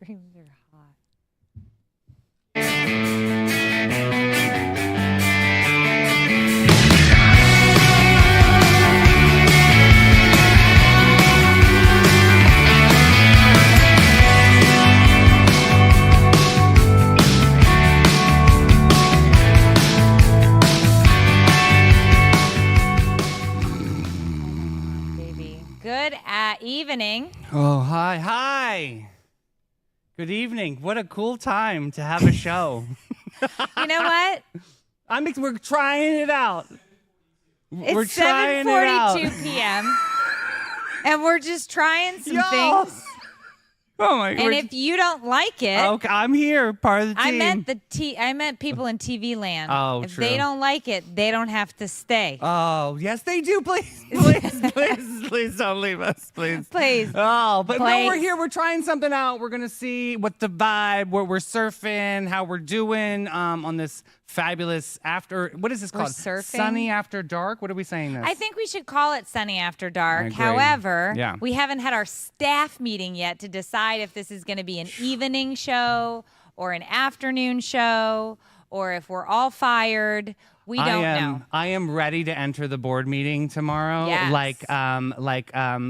Dreams are hot. Baby. Good evening. Oh, hi. Good evening. What a cool time to have a show. You know what? We're trying it out. We're It's trying it out. 7:42 p.m. and we're just trying some Yo. things. Oh my god. And if you don't like it, Okay, I'm here, part of the I team. meant people in TV land. Oh, if true. they don't like it, they don't have to stay. Oh, yes, they do. Please, please don't leave us, please. Please. Oh, but no, we're Please. here. We're trying something out. We're going to see what the vibe, what we're surfing, how we're doing on this fabulous what is this We're called? surfing? Sunny After Dark? What are we saying this? I think we should call it Sunny After Dark. agree. However, Yeah. we haven't had our staff meeting yet to decide if this is going to be an evening show or an afternoon show or if we're all fired. We don't know. I am ready to enter the board meeting tomorrow. Yes.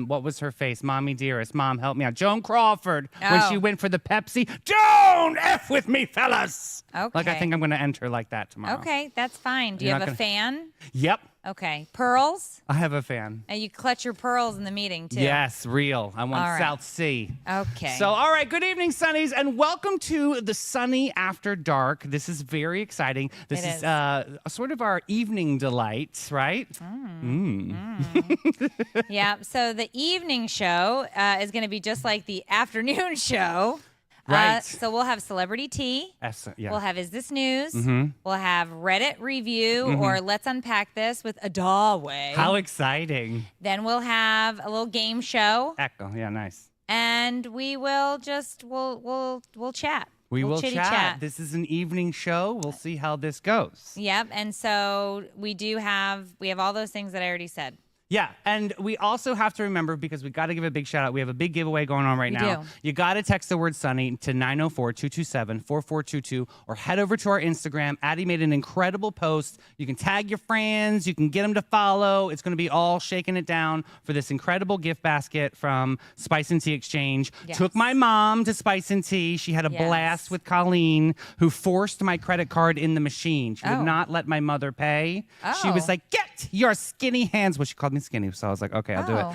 What was her face? Mommy Dearest. Mom, help me out. Joan Crawford, when Oh. she went for the Pepsi. Don't F with me, fellas. Like, I Okay. think I'm going to enter like that tomorrow. Okay, that's fine. Do you You're have not a fan? Yep. Okay. Pearls? I have a fan. And you clutch your pearls in the meeting, too. Yes, real. I want All right. South Sea. Okay. So, all right, good evening, Sunnies, and welcome to the Sunny After Dark. This is very exciting. This It is is. sort of our evening delight, right? Yeah, so the evening show is going to be just like the afternoon show. Right. So we'll have Celebrity Tea. Yeah. We'll have Is This News? Mm-hmm. We'll have Reddit Review or Let's Unpack This with Adaway. How exciting. Then we'll have a little game show, Echo. Yeah, nice. and we will just we'll chat. We We'll will chitty chat. This is an evening show. We'll see how this goes. Yep. And so we have all those things that I already said. Yeah, and we also have to remember, because we got to give a big shout out. We have a big giveaway going on right We now. do. You got to text the word Sunny to 904-227-4422 or head over to our Instagram. Addie made an incredible post. You can tag your friends. You can get them to follow. It's going to be all shaking it down for this incredible gift basket from Spice and Tea Exchange. Yes. Took my mom to Spice and Tea. She had a Yes. blast with Colleen, who forced my credit card in the machine. She Oh. would not let my mother pay. She Oh. was like, "Get your skinny hands." Well, she called me skinny, so I was like, okay, I'll do it.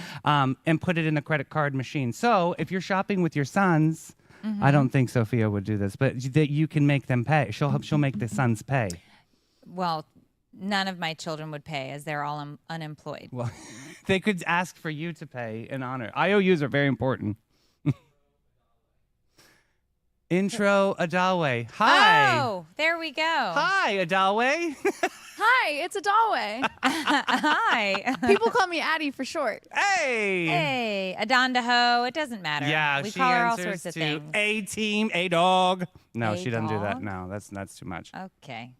And put it in the credit card machine. So if you're shopping with your sons, I don't think Sophia would do this, but that you can make them pay. She'll make the sons pay. Well, none of my children would pay as they're all unemployed. Well, they could ask for you to pay in honor. IOUs are very important. Intro Adalwe. Hi. Oh, there we go. Hi, Adalwe. Hi, it's Adalwe. Hi. People call me Addie for short. Hey. Hey, Adondaho. It doesn't matter. Yeah, we she call her all answers sorts of to things. A team, a dog. No, A she doesn't do that. dog? No, that's too much. Okay.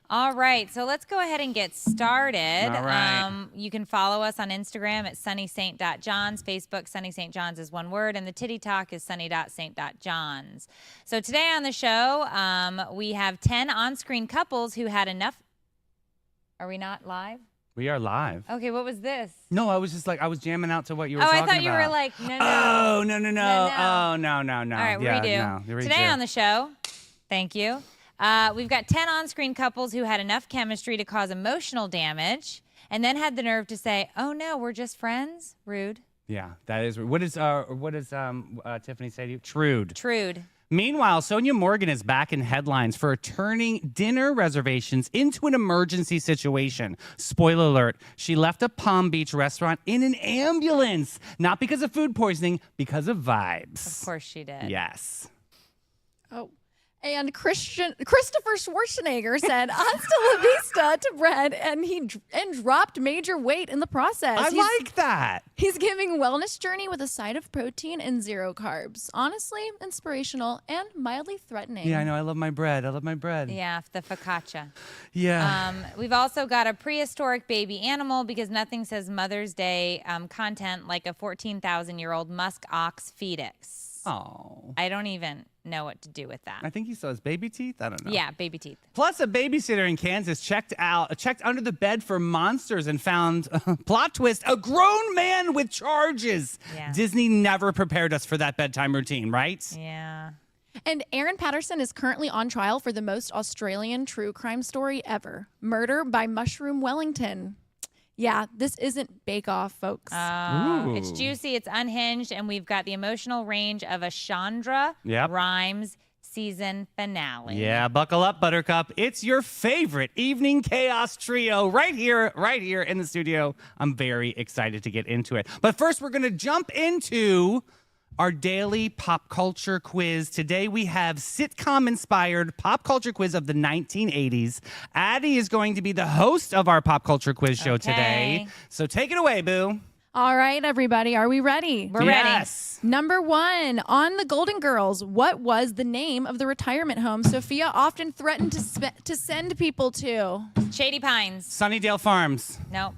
All right, so let's go ahead and get started. All right. You can follow us on Instagram at sunnysaint.johns, Facebook Sunny St. John's is one word, and the Titty Talk is sunny.saint.johns. So today on the show, we have 10 on-screen couples who had enough. Are we not live? We are live. Okay, what was this? No, I was just like, I was jamming out to what you were Oh, talking I thought you about. were like, no. Oh, no. No, no. Oh, no. All right, yeah, redo. No, redo. Today on the show, thank you. We've got 10 on-screen couples who had enough chemistry to cause emotional damage and then had the nerve to say, oh, no, we're just friends. Rude. Yeah, that is. What does Tiffany say to you? Trude. Trude. Meanwhile, Sonia Morgan is back in headlines for turning dinner reservations into an emergency situation. Spoiler alert, she left a Palm Beach restaurant in an ambulance. Not because of food poisoning, because of vibes. Of course she did. Yes. Oh. And Christopher Schwarzenegger said "Hasta la vista" to Brett, and dropped major weight in the process. I like that. He's giving wellness journey with a side of protein and 0 carbs. Honestly, inspirational and mildly threatening. Yeah, I know. I love my bread. Yeah, the focaccia. Yeah. We've also got a prehistoric baby animal because nothing says Mother's Day content like a 14,000-year-old musk ox fetus. Oh. I don't even know what to do with that. I think he saw his baby teeth. I don't know. Yeah, baby teeth. Plus, a babysitter in Kansas checked under the bed for monsters and found, plot twist, a grown man with charges. Yeah. Disney never prepared us for that bedtime routine, right? Yeah. And Aaron Patterson is currently on trial for the most Australian true crime story ever, Murder by Mushroom Wellington. Yeah, this isn't Bake Off, folks. It's Ooh. juicy, it's unhinged, and we've got the emotional range of a Chandra Rhimes season finale. Yeah, buckle up, Buttercup. It's your favorite evening chaos trio right here in the studio. I'm very excited to get into it. But first, we're going to jump into our daily pop culture quiz. Today we have sitcom-inspired pop culture quiz of the 1980s. Addie is going to be the host of our pop culture quiz show today. So take it away, Boo. All right, everybody, are we ready? We're Yes. Number 1, on The Golden Girls, what was the name of the retirement home Sophia often threatened to send people to? ready. Shady Pines. Sunnydale Farms. Nope.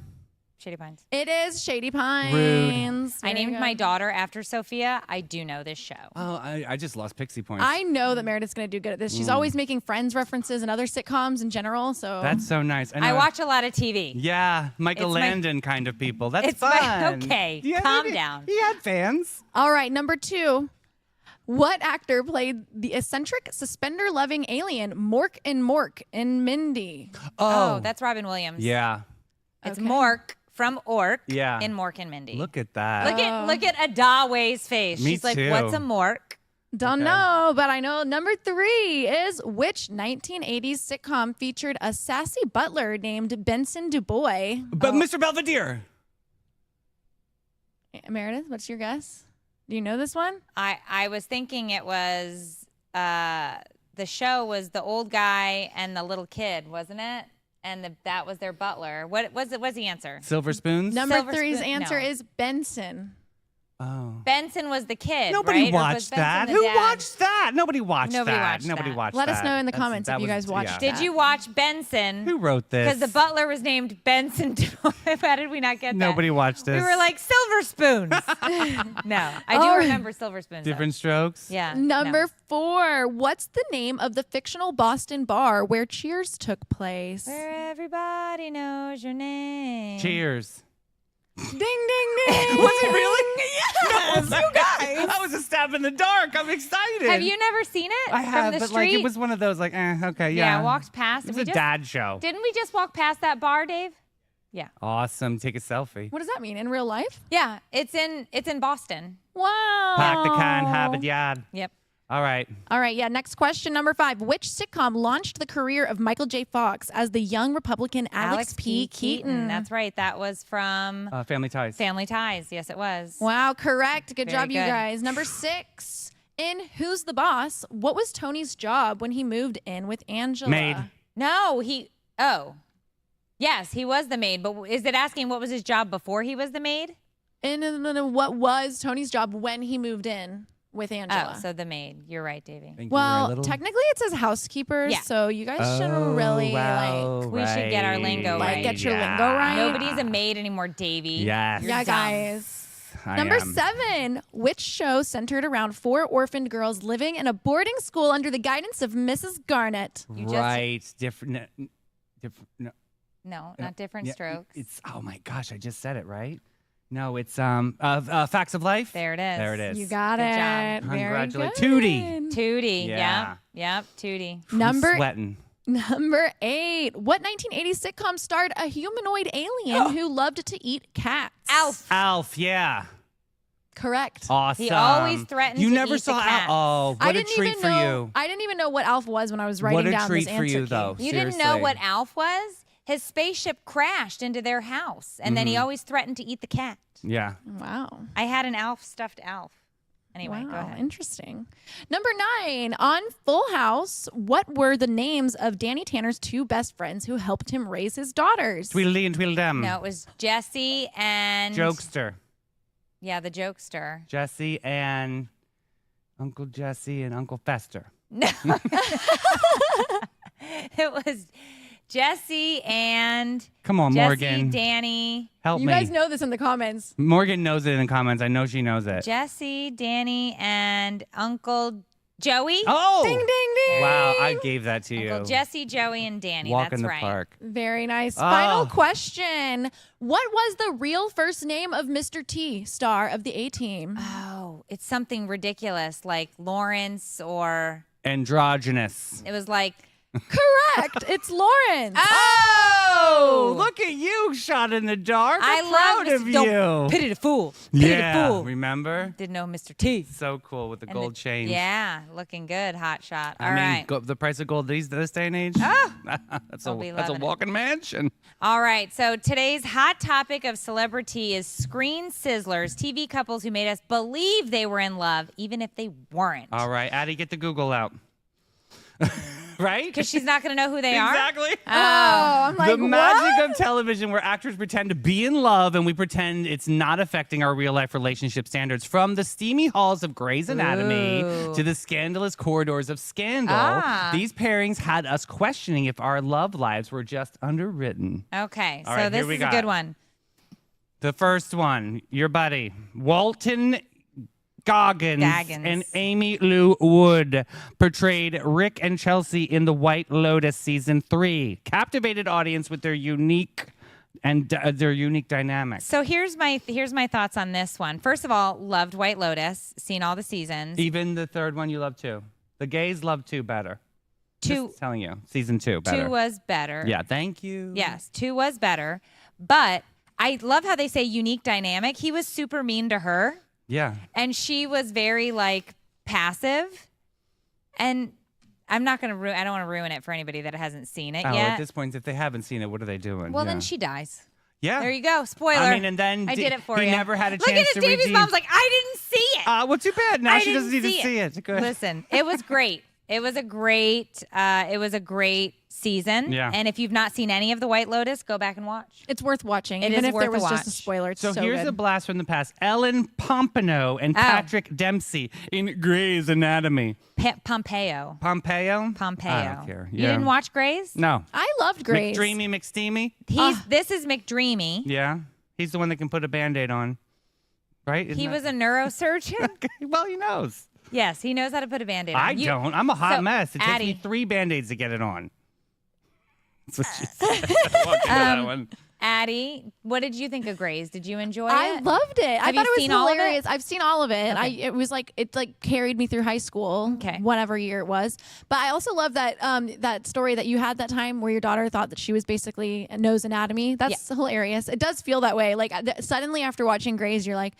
Shady Pines. It is Shady Pines. I Very named good. my daughter after Sophia. I do know this show. Oh, I just lost Pixie points. I know that Meredith's going to do good at this. She's always making Friends references and other sitcoms in general. So That's so nice. I watch a lot of TV. Yeah, Michael It's my- Landon kind of people. That's It's my- fun. okay, Yeah, calm down. He had fans. All right, number 2. What actor played the eccentric, suspender-loving alien Mork in Mindy? Oh, that's Robin Williams. Yeah. It's Okay. Mork from Ork Yeah. in Mork and Mindy. Look at that. Look at Adaway's face. Me She's like, too. what's a Mork? Don't Okay. know, but I know number 3 is which 1980s sitcom featured a sassy butler named Benson DuBois? But Mr. Belvedere. Meredith, what's your guess? Do you know this one? I was thinking it was the show was the old guy and the little kid, wasn't it? And that was their butler. What was it? What's the answer? Silver Spoons. Number Silver 3's Spoon- answer no. is Benson. Oh. Benson was the kid. Nobody right? Or was watched Benson that. the Who dad? watched that? Nobody watched Nobody that. watched Nobody that. watched Let that. us know in the That's- comments that if you was- guys watched yeah. that. Did you watch Benson? Who wrote this? Because the butler was named Benson. How did we not get that? Nobody watched this. We were like Silver Spoons. No, I do Oh. remember Silver Spoons. though. Different strokes. Yeah. Number no. 4, what's the name of the fictional Boston bar where Cheers took place? Where everybody knows your name. Cheers. Ding, ding, ding. Was it really? Yes, you guys. That was a stab in the dark. I'm excited. Have you never seen it? I have, from the but street? like it was one of those like, okay, yeah. Yeah, I walked past. It was We a just- dad show. Didn't we just walk past that bar, Dave? Yeah. Awesome. Take a selfie. What does that mean in real life? Yeah, it's in Boston. Wow. Pack the can, have it, yad. Yep. All right. All right, yeah, next question, number 5. Which sitcom launched the career of Michael J. Fox as the young Republican Alex P. Keaton? That's right. That was from Family Ties. Family Ties. Yes, it was. Wow, correct. Good Very job, you good. guys. Number 6. In Who's the Boss, what was Tony's job when he moved in with Angela? Maid. No, yes, he was the maid. But is it asking what was his job before he was the maid? No, what was Tony's job when he moved in with Angela? Oh, so the maid. You're right, Davey. Thank you very Well, little. technically it says housekeeper, Yeah. so you guys should Oh, really wow, like We should get our lingo Like, right. get your lingo right. Nobody's a maid anymore, Davey. Yes. You're Yeah, dumb. guys. I Number am. 7. Which show centered around 4 orphaned girls living in a boarding school under the guidance of Mrs. Garnett? You just- Right. Different. No, No, not different yeah, strokes. It's oh my gosh, I just said it right. No, it's Facts of Life. There it is. There it is. You got Good it. job. Very Congratulate- good. Tootie. Tootie. Yeah. Yep. Tootie. I'm Number sweating. Number 8. What 1980s sitcom starred a humanoid alien who loved to eat cats? Alf. Alf. Yeah. Correct. Awesome. He always threatened You to never eat the saw cats. Alf. Oh, what I a didn't treat even for know. you. I didn't even know what Alf was when I was writing What a down treat this for answer you, key. though. You didn't know Seriously. what Alf was? His spaceship crashed into their house, and then he always threatened to eat the cat. Yeah. Wow. I had an Alf stuffed Alf. Anyway, Wow, go ahead. interesting. Number 9, on Full House, what were the names of Danny Tanner's 2 best friends who helped him raise his daughters? Tweedledee and Tweedledum. No, it was Jesse and Jokester. Yeah, the jokester. Jesse and Uncle Jesse and Uncle Fester. No, it was Jesse and Come on, Jesse, Morgan. Danny. Help You me. guys know this in the comments. Morgan knows it in the comments. I know she knows it. Jesse, Danny, and Uncle Joey. Oh! Ding, ding, ding. Wow, I gave that to you. Uncle Jesse, Joey, and Danny. Walk That's in the right. park. Very nice. Final Oh. question. What was the real first name of Mr. T, star of the A-Team? Oh, it's something ridiculous like Lawrence or Androgynous. it was like Correct. It's Lawrence. Oh, look at you, shot in the dark. I'm I proud love of Mr. Don't you. pity the fool. Pity Yeah, the fool. remember? Didn't know Mr. T. So cool with the And gold chains. Yeah, looking good, hot shot. All I mean, right. the price of gold this day and age. that's I'll be a loving it. walking mansion. All right. So today's hot topic of celebrity is screen sizzlers, TV couples who made us believe they were in love, even if they weren't. All right, Addie, get the Google out. Right? Because she's not going to know who they are. Exactly. Oh, I'm like, The magic what? of television where actors pretend to be in love and we pretend it's not affecting our real life relationship standards. From the steamy halls of Grey's Anatomy Ooh. to the scandalous corridors of Scandal, Ah. these pairings had us questioning if our love lives were just underwritten. Okay. All So right, this here we is a got- good one. The first one, your buddy, Walton Goggins Gaggins. and Amy Lou Wood portrayed Rick and Chelsea in The White Lotus season 3. Captivated audience with their unique dynamic. So here's my thoughts on this one. First of all, loved White Lotus, seen all the seasons. Even the third one you love too. The gays love 2 better. Two Just telling you, season 2 better. 2 was better. Yeah, thank you. Yes, 2 was better. But I love how they say unique dynamic. He was super mean to her. Yeah. And she was very like passive. And I'm not going to I don't want to ruin it for anybody that hasn't seen it Oh, yet. at this point, if they haven't seen it, what are they doing? Well, yeah. then she dies. Yeah. There you go. Spoiler. I mean, and then I did it for he you. never had a Look chance at to it. Davey's redeem. mom's like, I didn't see it. Well, too bad. Now I she doesn't didn't need to see it. Good. Listen, it was great. It was a great season. Yeah. And if you've not seen any of The White Lotus, go back and watch. It's worth watching. It Even is if worth there a was just a watch. spoiler. It's So, so here's good. a blast from the past. Ellen Pompano and Oh. Patrick Dempsey in Grey's Anatomy. Pompeo. Pompeo? Pompeo. I don't care. You Yeah. didn't watch Grey's? No. I loved Grace. McDreamy, McSteamy? This is McDreamy. Yeah. He's the one that can put a Band-Aid on. Right? Isn't He that- was a neurosurgeon. Well, he knows. Yes, he knows how to put a Band-Aid on. I don't. I'm a hot so, mess. It Addie- takes me 3 Band-Aids to get it on. That's what she said. Walk into that one. Addie, what did you think of Grey's? Did you enjoy I it? loved it. I Have thought you it was seen all of it? hilarious. I've seen all of it. Okay. It was like it carried me through high school, Okay. whatever year it was. But I also love that that story that you had that time where your daughter thought that she was basically knows anatomy. That's hilarious. It does feel that way. Like suddenly after watching Grey's, you're like,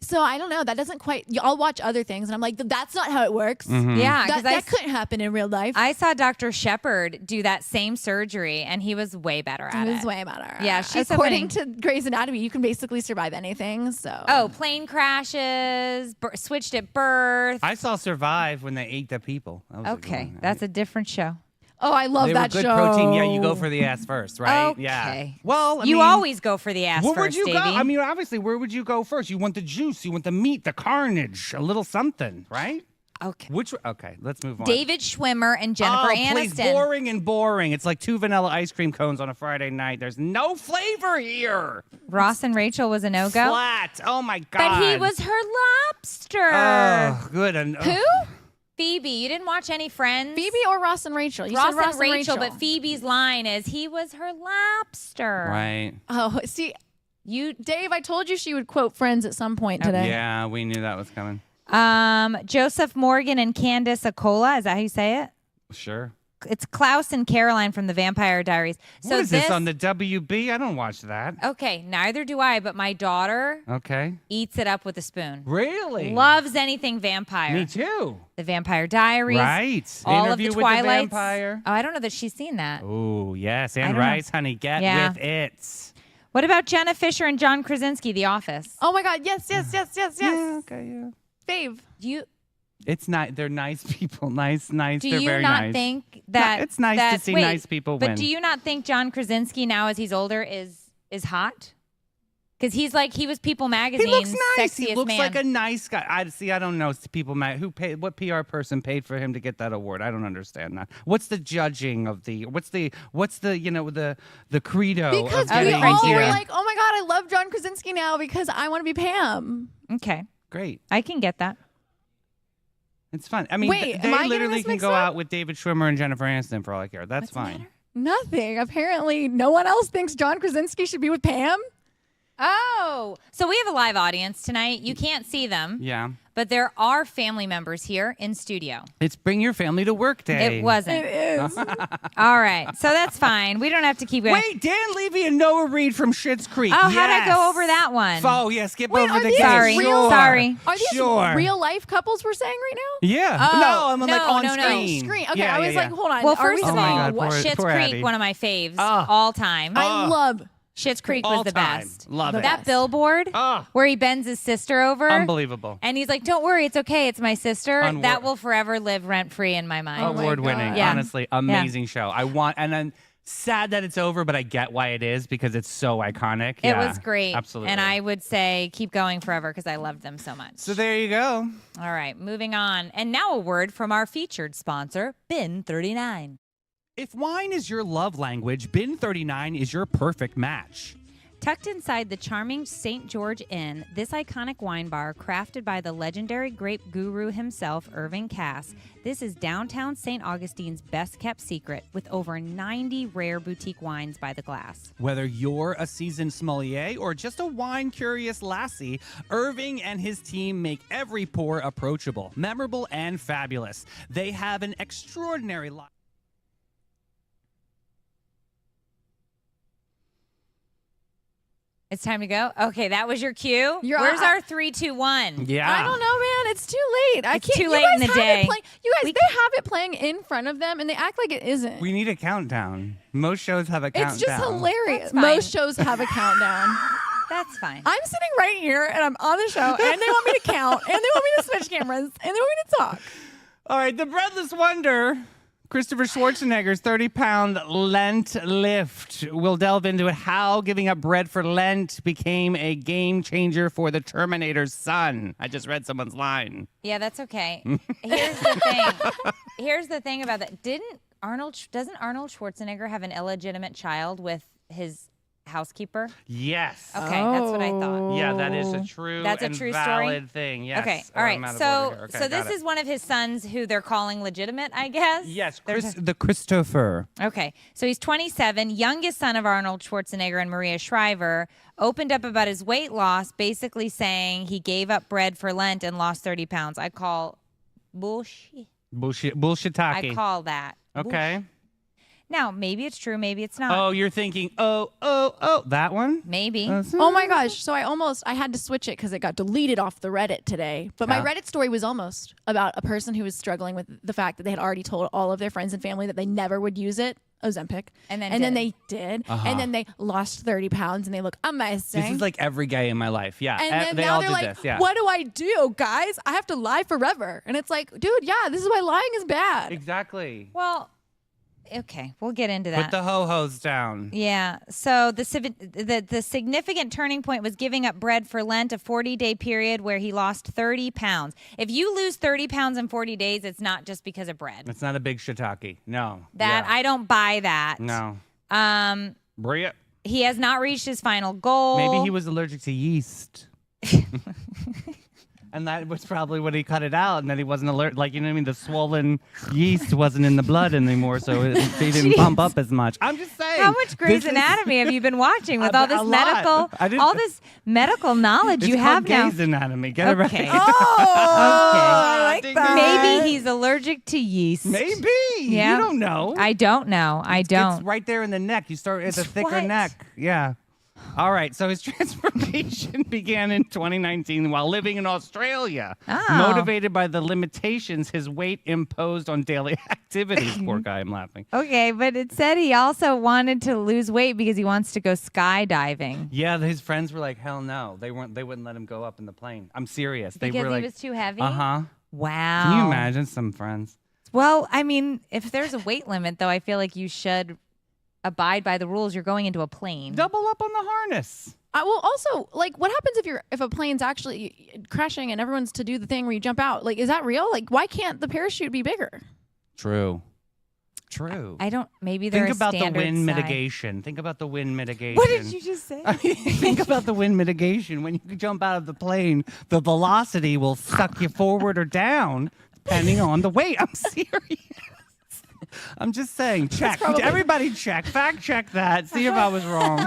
so I don't know. That doesn't quite. I'll watch other things, and I'm like, that's not how it works. Yeah, because That couldn't happen in real life. I saw Dr. Shepard do that same surgery, and he was way better at it it. was way better. Yeah, she's so according to Grey's Anatomy, you can basically survive anything. So Oh, plane crashes, switched at birth. I saw Survive when they ate the people. That was a good Okay, one. that's a different show. oh, I love They that were good show. protein. Yeah, you go for the ass first, right? Yeah. Okay. Well, I You mean, always go for the ass where first, would you Davey. go? I mean, obviously, where would you go first? You want the juice, you want the meat, the carnage, a little something, right? Okay. Okay, let's move on. David Schwimmer and Jennifer Please, Aniston. boring and boring. It's like 2 vanilla ice cream cones on a Friday night. There's no flavor here. Ross and Rachel was a no-go. Flat. Oh my god. But he was her lobster. Oh, good. And, Who? Phoebe, you didn't watch any Friends? Phoebe or Ross and Rachel? You Ross, said Ross and Rachel, but Phoebe's line is, he was her lobster. Right. Oh, see, You, Dave, I told you she would quote Friends at some point today. Yeah, we knew that was coming. Joseph Morgan and Candace Acola, is that how you say it? Sure. It's Klaus and Caroline from the Vampire Diaries. So What is this on the WB? I don't watch that. Okay, neither do I, but my daughter Okay. eats it up with a spoon. Really? Loves anything vampire. Me too. The Vampire Diaries. Right. All Interview of the with Twilights. the vampire. Oh, I don't know that she's seen that. Oh, yes. I And don't know. rice, honey. Get Yeah. with it. What about Jenna Fisher and John Krasinski, The Office? Oh my God! Yes, yes, yes, yes, yes. Yeah, okay, yeah. Fave. You It's not. They're nice people. Nice. do They're you very not nice. think that it's nice that, to see wait, nice people But win. do you not think John Krasinski now as he's older is hot? Because he was People He Magazine's looks nice. sexiest He looks man. like a nice guy. I don't know. Who paid? What PR person paid for him to get that award? I don't understand that. What's the judging of the? What's the the credo Because of we getting all criteria. were here? like, oh my God, I love John Krasinski now because I want to be Pam. Okay, Great. I can get that. It's fun. I mean, Wait, am I they getting literally this can mixed go up? out with David Schwimmer and Jennifer Aniston for all I care. That's What's the fine. matter? Nothing. Apparently, no one else thinks John Krasinski should be with Pam. Oh, so we have a live audience tonight. You can't see them, Yeah. but there are family members here in studio. It's bring your family to work day. It wasn't. It is. All right, so that's fine. We don't have to keep going. Wait, Dan Levy and Noah Reed from Schitt's Creek. Oh, how'd I Yes. go over that one? Oh, yeah. Skip Wait, over are the these game. Sorry. real? Sorry. Are these Sure. real life couples we're saying right now? Yeah. Oh, no, I'm like no, on no, no. screen. Screen. Okay, Yeah, I was yeah, like, yeah. hold on. Well, Are first we of Oh my all, God, poor- Schitt's poor Creek, Abby. one of my faves Oh. all time. I love Schitt's Creek All was the time. best. Love The it. That best. billboard Oh. where he bends his sister over. Unbelievable. And he's like, don't worry, it's okay. It's my sister. Unwor- That will forever live rent free in my mind. Oh my Award winning. God. Yeah. Honestly, amazing show. And then sad that it's over, but I get why it is because it's so iconic. It Yeah, was great. Absolutely. And I would say keep going forever because I loved them so much. So there you go. All right, moving on. And now a word from our featured sponsor, Bin 39. If wine is your love language, Bin 39 is your perfect match. Tucked inside the charming St. George Inn, this iconic wine bar, crafted by the legendary grape guru himself, Irving Cass, this is downtown St. Augustine's best-kept secret with over 90 rare boutique wines by the glass. Whether you're a seasoned sommelier or just a wine-curious lassie, Irving and his team make every pour approachable, memorable, and fabulous. They have an extraordinary line. It's time to go? Okay, that was your cue. Where's our 3, 2, 1? Yeah. I don't know, man. It's too late. I It's can't. too you late guys in the have day. It play, you guys, We they have it playing in front of them, and they act like it isn't. We need a countdown. Most shows have a countdown. It's just hilarious. That's fine. Most shows have a countdown. That's fine. I'm sitting right here, and I'm on the show, and they want me to count, and they want me to switch cameras, and they want me to talk. All right, the breathless wonder, Christopher Schwarzenegger's 30-pound Lent lift. We'll delve into how giving up bread for Lent became a game changer for the Terminator's son. I just read someone's line. Yeah, that's okay. Here's the thing. Here's the thing about that. Doesn't Arnold Schwarzenegger have an illegitimate child with his housekeeper? Yes. Okay, that's what I thought. Yeah, that is a true That's a and true story? valid thing. Yes. Okay, Oh, all I'm right. out of So, order here. Okay, so got this it. is one of his sons who they're calling legitimate, I guess. Yes, There's the Christopher. Okay, so he's 27, youngest son of Arnold Schwarzenegger and Maria Shriver, opened up about his weight loss, basically saying he gave up bread for Lent and lost 30 pounds. I call bullshit. Bullshitaki. I call that. Okay. bullsh- Now, maybe it's true, maybe it's not. Oh, you're thinking, oh, that one? Maybe. Oh my gosh. So I had to switch it because it got deleted off the Reddit today. But my Ah. Reddit story was almost about a person who was struggling with the fact that they had already told all of their friends and family that they never would use it, Ozempic. And then they did. And then they lost 30 pounds and they look amazing. This is like every gay in my life. Yeah. and then they now all they're did like, this. Yeah. what do I do, guys? I have to lie forever. And it's like, dude, yeah, this is why lying is bad. Exactly. Well, okay, we'll get into that. Put the ho-hos down. Yeah. So the significant turning point was giving up bread for Lent, a 40-day period where he lost 30 pounds. If you lose 30 pounds in 40 days, it's not just because of bread. It's not a big shiitake. No. That Yeah. I don't buy that. No. Bria. He has not reached his final goal. Maybe he was allergic to yeast. And that was probably what he cut it out, and then he wasn't alert. Like, you know what I mean? The swollen yeast wasn't in the blood anymore, so they didn't pump up as much. I'm just saying. How much Grey's this is- Anatomy have you been watching with A all this lot. medical, I didn't- all this medical knowledge It's you called have now? Grey's Anatomy. Get it Okay. right. I like Ding, that. Maybe he's allergic to yeast. Maybe. Yeah. You don't know. I don't know. I don't. It's right there in the neck. You start at the thicker What? neck. Yeah. All right. So his transformation began in 2019 while living in Australia. Oh. Motivated by the limitations his weight imposed on daily activities. Poor guy, I'm laughing. Okay, but it said he also wanted to lose weight because he wants to go skydiving. Yeah, his friends were like, hell no. They wouldn't let him go up in the plane. I'm serious. They Because were he like, was too heavy? uh-huh. Wow. Can you imagine some friends? Well, I mean, if there's a weight limit, though, I feel like you should abide by the rules. You're going into a plane. Double up on the harness. I will also like. What happens if a plane's actually crashing and everyone's to do the thing where you jump out? Like, is that real? Like, why can't the parachute be bigger? True. I don't. Maybe they're Think about the standard wind size. mitigation. Think about the wind mitigation. What did you just say? Think about the wind mitigation. When you jump out of the plane, the velocity will suck you forward or down depending on the weight. I'm serious. I'm just saying, check. Everybody check. Fact check that. See if I was wrong.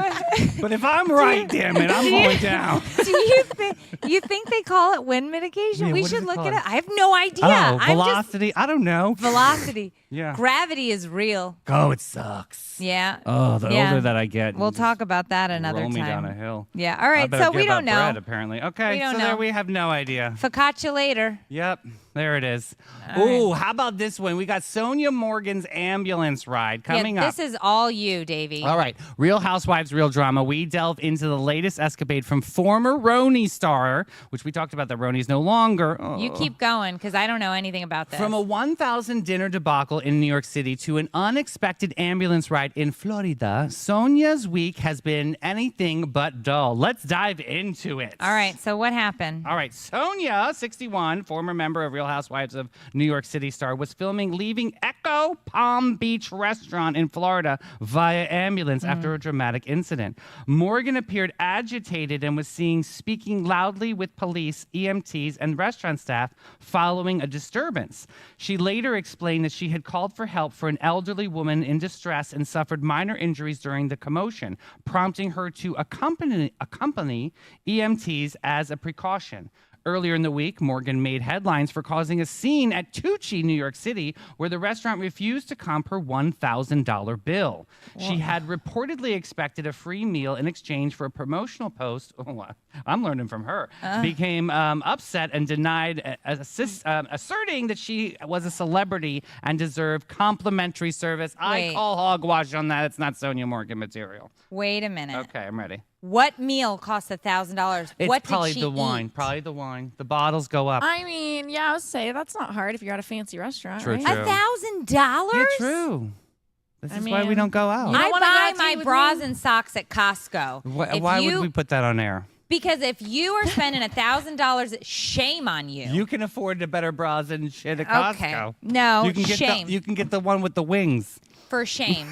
But if I'm right, damn it, I'm going down. Do you think they call it wind mitigation? Yeah, we what should does it look call it it? up. I have no idea. Oh, I'm velocity? I don't know. just velocity. Yeah. Gravity is real. Oh, it sucks. Yeah. Oh, the Yeah. older that I get. We'll talk about that another roll me time. down a hill. Yeah. All I right. better So we give don't up know. bread, apparently. Okay. We don't so know. there we have no idea. Focaccia later. Yep, there it is. All Ooh, how about this one? We got Sonia Morgan's ambulance ride coming yeah, up. This is all you, Davey. All right, Real Housewives, Real Drama. We delve into the latest escapade from former Roni star, which we talked about that Roni's no longer. You keep going because I don't know anything about this. From a 1,000 dinner debacle in New York City to an unexpected ambulance ride in Florida, Sonia's week has been anything but dull. Let's dive into it. All right. So what happened? All right, Sonia, 61, former member of Real Housewives of New York City star, was filming leaving Echo Palm Beach restaurant in Florida via ambulance after a dramatic incident. Morgan appeared agitated and was seen speaking loudly with police, EMTs, and restaurant staff following a disturbance. She later explained that she had called for help for an elderly woman in distress and suffered minor injuries during the commotion, prompting her to accompany EMTs as a precaution. Earlier in the week, Morgan made headlines for causing a scene at Tucci, New York City, where the restaurant refused to comp her $1,000 bill. She had reportedly expected a free meal in exchange for a promotional post. Oh, I'm learning from her. Became upset and denied, asserting that she was a celebrity and deserved complimentary service. Wait. I call hogwash on that. It's not Sonia Morgan material. Wait a minute. Okay, I'm ready. What meal costs $1,000? It's What probably did she the wine. eat? Probably the wine. The bottles go up. I mean, yeah, I would say that's not hard if you're at a fancy restaurant. True, right? true. $1,000? Yeah, true. This is why we mean, don't go out. You don't I wanna go buy out to my eat with bras me? and socks at Costco. Why would we put that on air? Because if you are spending $1,000, shame on you. You can afford the better bras and shit at Costco. Okay. No, you can get shame. you can get the one with the wings. For shame.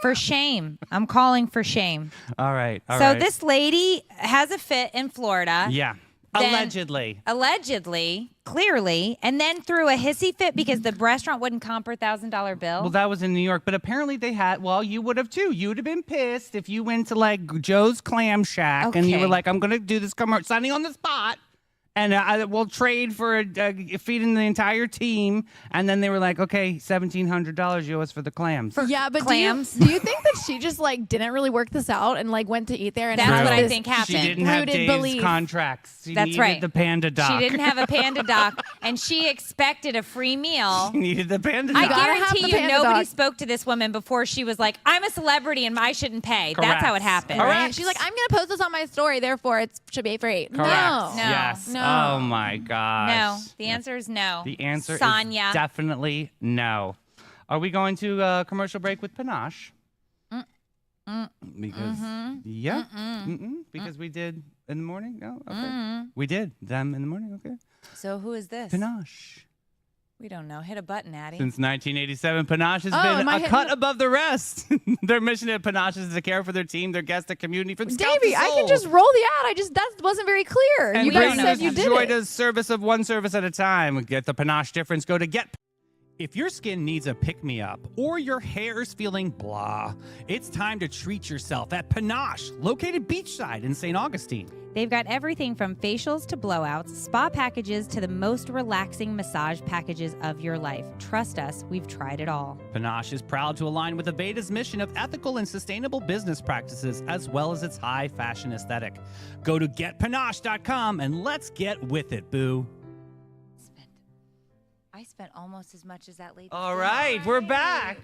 For shame. I'm calling for shame. All right. All So right. this lady has a fit in Florida. Yeah. Then- Allegedly. Clearly, and then threw a hissy fit because the restaurant wouldn't comp her $1,000 bill. Well, that was in New York, but apparently they had. Well, you would have too. You would have been pissed if you went to like Joe's Clam Shack and you Okay. were like, "I'm going to do this commercial, signing on the spot." And we'll trade for feeding the entire team. And then they were like, okay, $1,700 you owe us for the clams. Yeah, but clams. Do you think that she just like didn't really work this out and like went to eat there? And That's had what I this think happened. She didn't have rooted Dave's belief? contracts. She That's needed right. the panda doc. She didn't have a panda doc, and she expected a free meal. She needed the panda I doc. gotta have guarantee the you, panda nobody doc. spoke to this woman before she was like, "I'm a celebrity and I shouldn't pay." That's how it Correct. happened. Correct. Right? She's like, I'm gonna post this on my story, therefore it should be free. Correct. No. Yes. No. Oh my gosh. No, the answer is no. The answer Sonia. is definitely no. Are we going to a commercial break with Panache? Because yeah, because we did in the morning. No, okay, we did them in the morning. Okay, So who is this? Panache. We don't know. Hit a button, Addie. Since 1987, Panache has Oh, been am I a hitting cut the- above the rest. Their mission at Panache is to care for their team, their guests, their community from scalp Davey, to I soul. can just roll the ad. that wasn't very clear. And You bring guys don't said know you if did enjoy it. the service of one service at a time. Get the Panache difference. Go to Get. If your skin needs a pick-me-up or your hair's feeling blah, it's time to treat yourself at Panache, located beachside in St. Augustine. They've got everything from facials to blowouts, spa packages to the most relaxing massage packages of your life. Trust us, we've tried it all. Panache is proud to align with Aveda's mission of ethical and sustainable business practices as well as its high fashion aesthetic. Go to getpanache.com and let's get with it, boo. I spent almost as much as that lady. All right, we're back.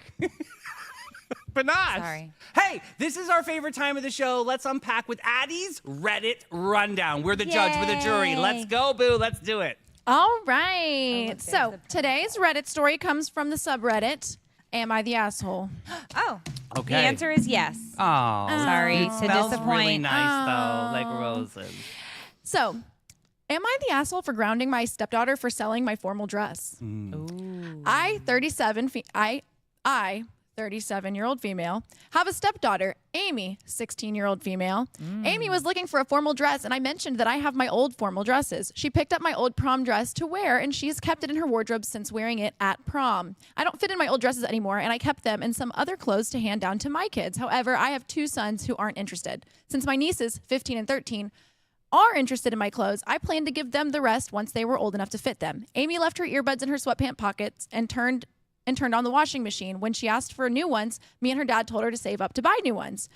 Panache. Sorry. Hey, this is our favorite time of the show. Let's unpack with Addie's Reddit Rundown. We're the judge, we're the jury. Yay. Let's go, boo. Let's do it. All right. look, there's So the- today's Reddit story comes from the subreddit Am I the asshole? Oh, Okay. the answer is yes. Oh, Sorry it to smells disappoint. really nice though, like roses. So, am I the asshole for grounding my stepdaughter for selling my formal dress? Ooh. I, 37-year-old female, have a stepdaughter, Amy, 16-year-old female. Amy was looking for a formal dress, and I mentioned that I have my old formal dresses. She picked up my old prom dress to wear, and she has kept it in her wardrobe since wearing it at prom. I don't fit in my old dresses anymore, and I kept them and some other clothes to hand down to my kids. However, I have 2 sons who aren't interested. Since my nieces, 15 and 13, are interested in my clothes, I plan to give them the rest once they were old enough to fit them. Amy left her earbuds in her sweatpant pockets and turned on the washing machine. When she asked for new ones, me and her dad told her to save up to buy new ones,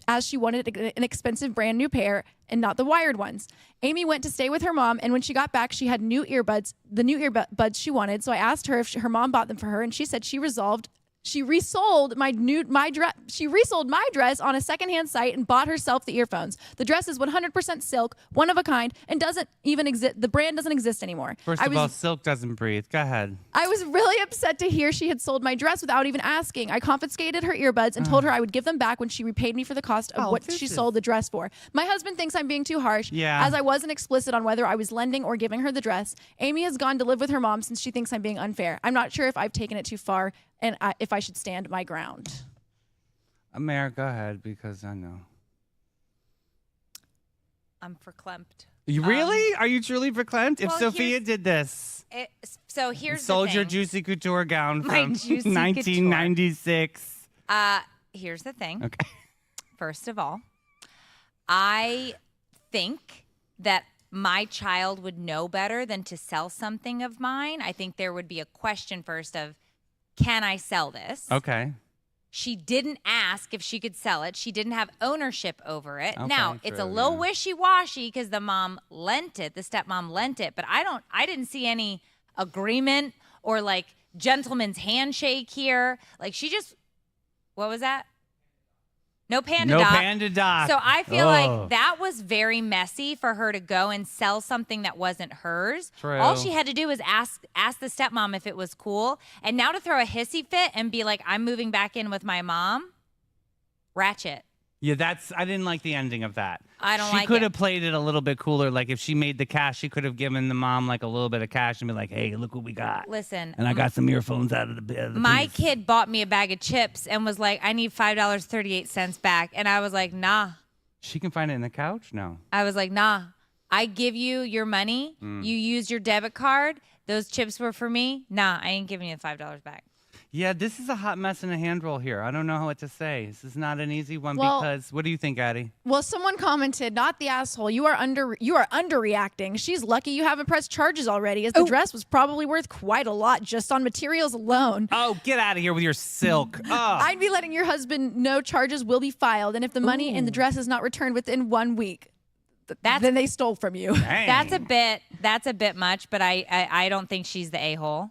as she wanted an expensive brand new pair and not the wired ones. Amy went to stay with her mom, and when she got back, she had the new earbuds she wanted. So I asked her if her mom bought them for her, and she said she resold my dress on a secondhand site and bought herself the earphones. The dress is 100% silk, one of a kind, and doesn't even exist. The brand doesn't exist anymore. First of all, silk doesn't breathe. Go ahead. I was really upset to hear she had sold my dress without even asking. I confiscated her earbuds and told her I would give them back when she repaid me for the cost of what she sold the dress for. My husband thinks I'm being too harsh, as I wasn't explicit on whether I was lending or giving her the dress. Amy has gone to live with her mom since she thinks I'm being unfair. I'm not sure if I've taken it too far and if I should stand my ground. Amara, go ahead, because I know. I'm verklempt. You really? Are you truly verklempt? If well, Sophia did this, so here's sold the your thing. Juicy Couture gown My from Juicy 1996. Here's the thing. Okay. First of all, I think that my child would know better than to sell something of mine. I think there would be a question first of, can I sell this? Okay. She didn't ask if she could sell it. She didn't have ownership over it. Okay, now, it's a true, little yeah. wishy-washy because the mom lent it, the stepmom lent it, but I didn't see any agreement or like gentleman's handshake here. Like what was that? No panda No doc. panda doc. So I feel like that was very messy for her to go and sell something that wasn't hers. True. All she had to do was ask the stepmom if it was cool. And now to throw a hissy fit and be like, I'm moving back in with my mom, ratchet. Yeah, I didn't like the ending of that. I don't like She could it. have played it a little bit cooler. Like if she made the cash, she could have given the mom like a little bit of cash and be like, hey, look what we got. Listen. And I got some earphones out of the My piece. kid bought me a bag of chips and was like, I need $5.38 back. And I was like, nah. She can find it in the couch? No. I was like, nah. I give you your money. You used your debit card. Those chips were for me. Nah, I ain't giving you the $5 back. Yeah, this is a hot mess in a hand roll here. I don't know what to say. This is not an easy one Well- because what do you think, Addie? Well, someone commented, not the asshole. You are underreacting. She's lucky you haven't pressed charges already, as the dress was probably worth quite a lot just on materials alone. Oh, get out of here with your silk. Oh. I'd be letting your husband know charges will be filed, and if the money in the dress is not returned within 1 week, then they stole from you. Dang. That's a bit much, but I don't think she's the a-hole.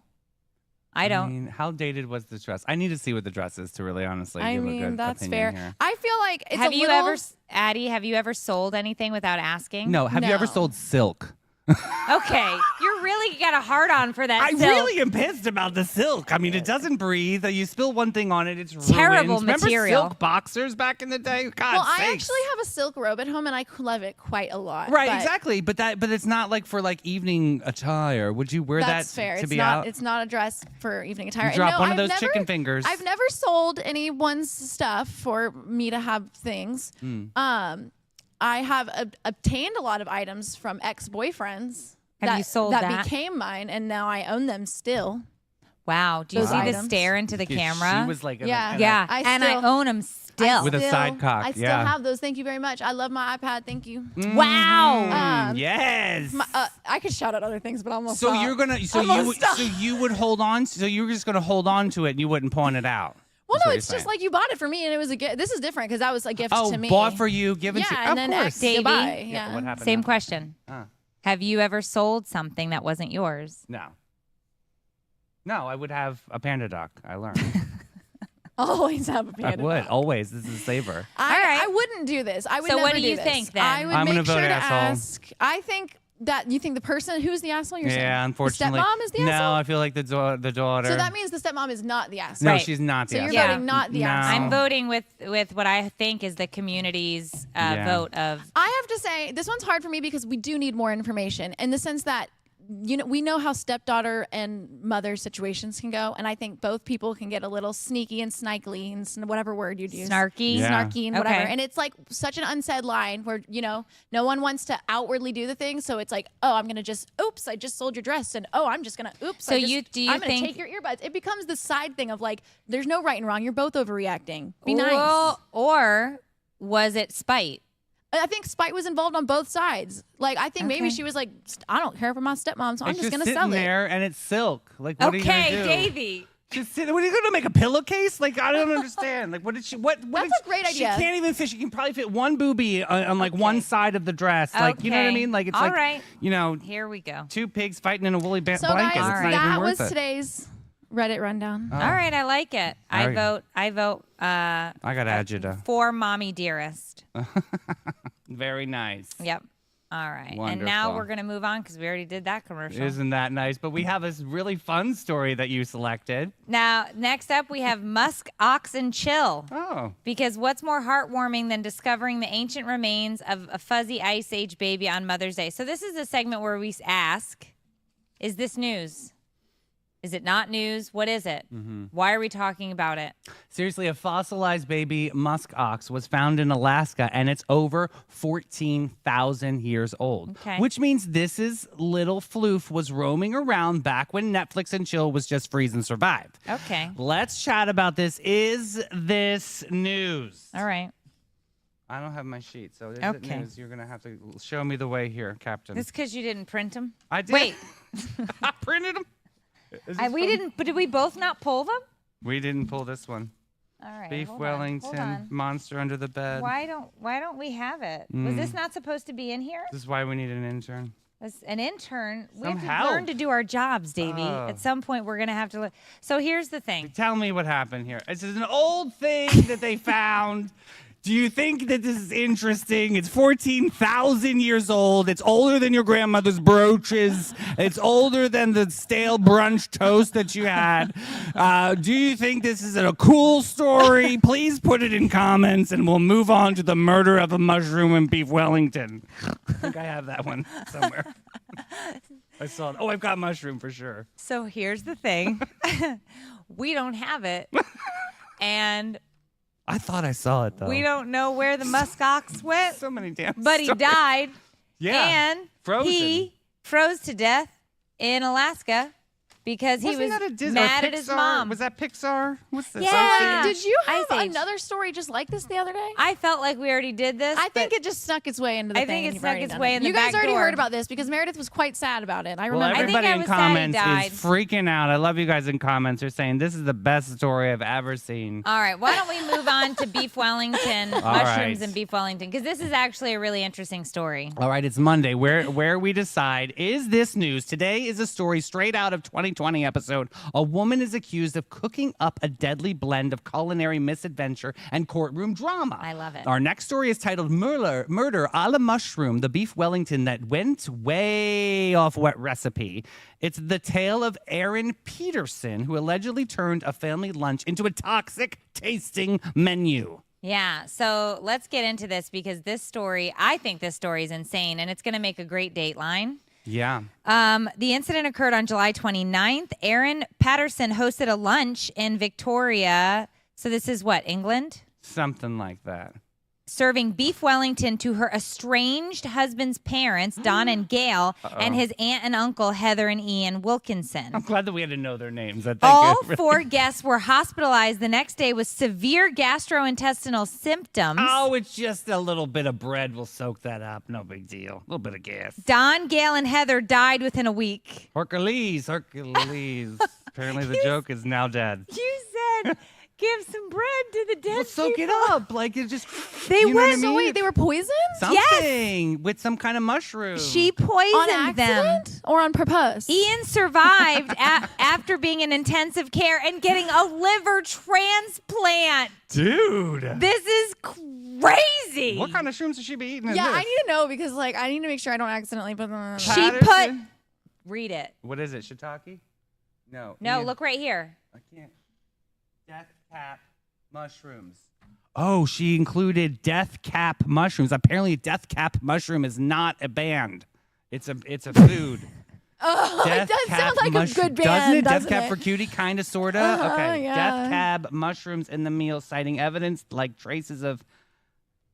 I don't. I mean, how dated was this dress? I need to see what the dress is to really honestly I give a mean, good that's opinion fair. here. I feel like it's Have a you little... ever, Addie, have you ever sold anything without asking? No, have you ever No. sold silk? Okay. You're really got a hard on for that I silk. really am pissed about the silk. I mean, it doesn't breathe. You spill one thing on it, it's Terrible ruined. Remember material. silk boxers back in the day? God Well, I sakes. actually have a silk robe at home, and I love it quite a lot. Right, but exactly. But it's not like for like evening attire. Would you wear That's that fair. to it's be not. out? It's not a dress for evening attire. You drop No, one of I've those never- chicken fingers. I've never sold anyone's stuff for me to have things. I have obtained a lot of items from ex-boyfriends. Have you sold that? became mine, and now I own them still. Wow. Do you Those see the items. stare into the camera? She was like, Yeah. yeah. I and still- I own them still. With a side cock, I still yeah. have those. Thank you very much. I love my iPad. Thank you. Wow. yes. I could shout out other things, but I'm gonna So stop. you're gonna, I'm gonna stop. so you would hold on. So you were just gonna hold on to it, and you wouldn't pawn it out. Well, That's no, what it's you're just saying. like you bought it for me, and it was a gift. This is different because that was a gift Oh, to me. bought for you, given yeah, to and of then course. ex Davey? goodbye. Yeah, Yeah. what happened? Same now? question. Uh, Have you ever sold something that wasn't yours? no. No, I would have a panda doc. I learned. Always have a I panda. would always. This is a saver. I All right. wouldn't do this. I would So never what do you this. think, then? I would I'm gonna make vote sure to asshole. ask. I think that you think the person who's the asshole? You're saying Yeah, unfortunately. the stepmom is the No, asshole. I feel like the daughter. So that means the stepmom is not the asshole. no, Right. she's not the So you're asshole. Yeah. voting not the No. asshole. I'm voting with what I think is the community's Yeah. vote of. I have to say, this one's hard for me because we do need more information in the sense that, you know, we know how stepdaughter and mother situations can go. And I think both people can get a little sneaky and snikely and whatever word you'd use. Snarky. Yeah. Snarky and whatever. Okay. And it's like such an unsaid line where, you know, no one wants to outwardly do the thing. So it's like, oh, I'm going to just, oops, I just sold your dress. And oh, I'm just going to, oops. So I just, do you I'm going to think- take your earbuds. It becomes the side thing of like, there's no right and wrong. You're both overreacting. Be Well, nice. or was it spite? I think spite was involved on both sides. Like, I think maybe Okay. she was like, I don't care for my stepmom, so I'm It's just going to sitting sell it. there and it's silk. Like, what are you Okay, gonna do? Davey. Just sit. What are you gonna make a pillowcase? Like, I don't understand. Like, what did she? What? That's did a great she, idea. She can't even fit. She can probably fit one boobie on like one side of the dress. Like, you know what I Okay. mean? Like, it's All like, right. you know, Here we go. two pigs fighting in a woolly So, blanket. guys, It's not that even was worth it. today's Reddit rundown. All right, I like it. All right. I vote I got agita. for Mommy Dearest. Very nice. Yep. All right. And now Wonderful. we're going to move on because we already did that commercial. Isn't that nice? But we have this really fun story that you selected. Now, next up, we have Musk Ox and Chill. Oh. Because what's more heartwarming than discovering the ancient remains of a fuzzy Ice Age baby on Mother's Day? So this is a segment where we ask, is this news? Is it not news? What is it? Why are we talking about it? Seriously, a fossilized baby musk ox was found in Alaska, and it's over 14,000 years old. Okay. Which means this is little Floof was roaming around back when Netflix and chill was just freeze and survive. Okay. Let's chat about this. Is this news? All right. I don't have my sheet, so is it Okay. news? You're going to have to show me the way here, Captain. This because you didn't print them? I did. Wait. I printed them. We didn't, but did we both not pull them? We didn't pull this one. All right. Beef hold Wellington, on. monster under the bed. Why don't we have it? Was this not supposed to be in here? This is why we need an intern. As an intern, we Some have to help. learn to do our jobs, Davey. Oh. At some point, we're going to have to. So here's the thing. Tell me what happened here. This is an old thing that they found. Do you think that this is interesting? It's 14,000 years old. It's older than your grandmother's brooches. It's older than the stale brunch toast that you had. Do you think this is a cool story? Please put it in comments and we'll move on to the murder of a mushroom in Beef Wellington. I think I have that one somewhere. I saw it. Oh, I've got mushroom for sure. So here's the thing. We don't have it. And I thought I saw it though. we don't know where the musk ox went, So many damn but he stories. died. Yeah. And Frozen. he froze to death in Alaska because he Wasn't was that a Disney mad or at his Pixar? mom. Was that Pixar? What's this? Yeah. Did you have Ice Age. another story just like this the other day? I felt like we already did this. I think but it just snuck its way into the I thing. think and it you've snuck already its done way it. in the You guys back already door. heard about this because Meredith was quite sad about it. I Well, remember. everybody I in was sad he comments died. is freaking out. I love you guys in comments. They're saying this is the best story I've ever seen. All right, why don't we move on to Beef Wellington, mushrooms right. and Beef Wellington, because this is actually a really interesting story. All right, it's Monday, where we decide, is this news? Today is a story straight out of 2020 episode. A woman is accused of cooking up a deadly blend of culinary misadventure and courtroom drama. I love it. Our next story is titled Murder a la Mushroom, the Beef Wellington that went way off wet recipe. It's the tale of Aaron Peterson, who allegedly turned a family lunch into a toxic tasting menu. Yeah, so let's get into this because I think this story is insane and it's going to make a great Dateline. Yeah. The incident occurred on July 29th. Aaron Patterson hosted a lunch in Victoria. So this is what, England? Something like that. Serving Beef Wellington to her estranged husband's parents, Don and Gail, and his aunt and uncle, Heather and Ian Wilkinson. I'm glad that we had to know their names. I think All it really- 4 guests were hospitalized the next day with severe gastrointestinal symptoms. Oh, it's just a little bit of bread. We'll soak that up. No big deal. A little bit of gas. Don, Gail, and Heather died within a week. Hercules. Apparently the joke is now dead. You said give some bread to the dead Well, soak it people. up. Like it just. They you know what I went- So mean? wait, they were poisoned? something with some kind of mushroom. She On poisoned them. accident or on purpose? Ian survived after being in intensive care and getting a liver transplant. Dude. This is crazy. What kind of shrooms should she be eating? in Yeah, this? I need to know because like I need to make sure I don't accidentally put them on. She put. Patterson? Read it. What is it? Shiitake? No. No, Ian. look right here. I can't. Death cap mushrooms. Oh, she included death cap mushrooms. Apparently, death cap mushroom is not a band. It's a food. Oh, it does sound like a good band, doesn't it? Death doesn't Cab it? for Cutie, kind of, sorta. Uh-huh, Okay. yeah. Death cab mushrooms in the meal, citing evidence like traces of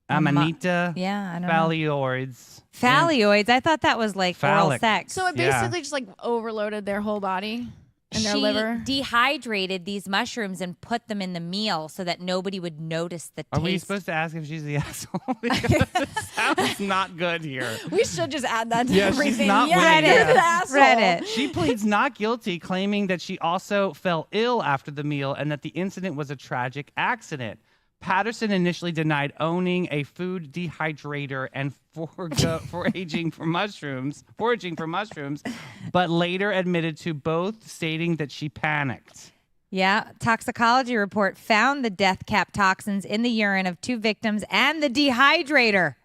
amanita, Yeah, I don't know. phalloids. Phallioids. I thought that was like oral Phallic. sex. So it Yeah. basically just like overloaded their whole body and their she liver. dehydrated these mushrooms and put them in the meal so that nobody would notice the Are taste. we supposed to ask if she's the asshole? Because it sounds not good here. We should just add that to Yeah, she's everything. not yeah, winning. you're Yeah. the asshole. Reddit. She pleads not guilty, claiming that she also fell ill after the meal and that the incident was a tragic accident. Patterson initially denied owning a food dehydrator and foraging for mushrooms, but later admitted to both, stating that she panicked. Yeah, toxicology report found the death cap toxins in the urine of 2 victims and the dehydrator,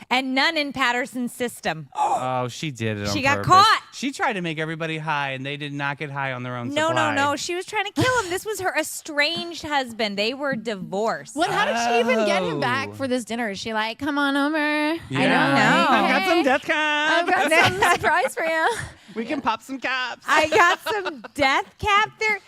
and none in Patterson's system. Oh, she did it on She got purpose. caught. She tried to make everybody high, and they did not get high on their own No, supply. no, no. She was trying to kill him. This was her estranged husband. They were divorced. What? How did she even get him Oh. back for this dinner? Is she like, come on over? Yeah. I don't know. I've got some Hey, death cap. I've got some surprise for you. We can pop some caps. I got some death cap there.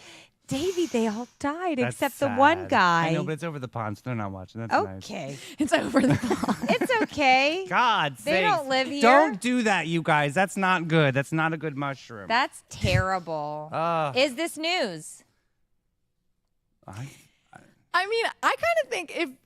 Davey, they all died That's except the one sad. guy. I know, but it's over the pond, so they're not watching. That's nice. Okay. It's over the pond. It's okay. God They sakes. don't live here. Don't do that, you guys. That's not good. That's not a good mushroom. That's terrible. Is this news? I mean, I kind of think